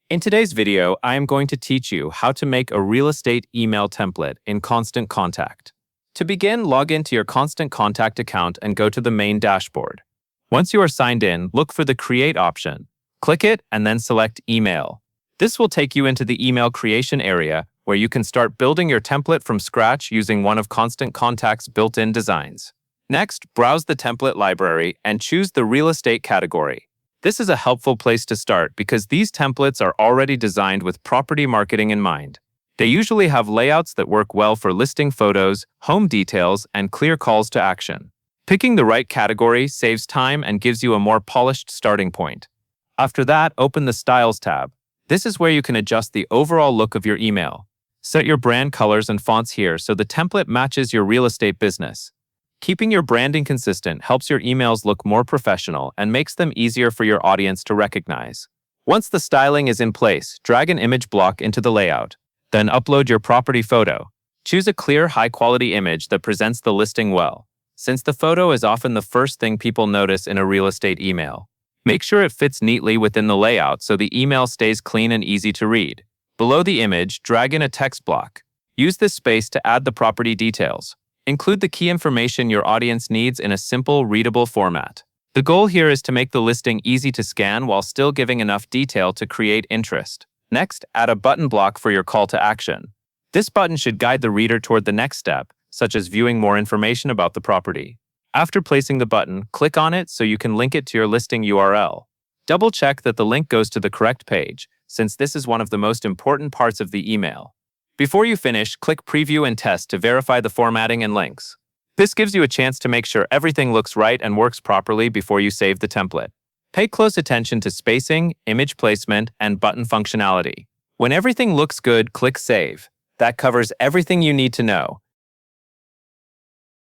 In today's video, I am going to teach you how to make a real estate email template in Constant Contact. To begin, log into your Constant Contact account and go to the main dashboard. Once you are signed in, look for the Create option. Click it and then select Email. This will take you into the email creation area where you can start building your template from scratch using one of Constant Contact's built-in designs. Next, browse the template library and choose the real estate category. This is a helpful place to start because these templates are already designed with property marketing in mind. They usually have layouts that work well for listing photos, home details, and clear calls to action. Picking the right category saves time and gives you a more polished starting point. After that, open the Styles tab. This is where you can adjust the overall look of your email. Set your brand colors and fonts here so the template matches your real estate business. Keeping your branding consistent helps your emails look more professional and makes them easier for your audience to recognize. Once the styling is in place, drag an image block into the layout. Then upload your property photo. Choose a clear, high-quality image that presents the listing well, since the photo is often the first thing people notice in a real estate email. Make sure it fits neatly within the layout so the email stays clean and easy to read. Below the image, drag in a text block. Use this space to add the property details. Include the key information your audience needs in a simple, readable format. The goal here is to make the listing easy to scan while still giving enough detail to create interest. Next, add a button block for your call to action. This button should guide the reader toward the next step, such as viewing more information about the property. After placing the button, click on it so you can link it to your listing URL. Double-check that the link goes to the correct page, since this is one of the most important parts of the email. Before you finish, click Preview and Test to verify the formatting and links. This gives you a chance to make sure everything looks right and works properly before you save the template. Pay close attention to spacing, image placement, and button functionality. When everything looks good, click Save. That covers everything you need to know.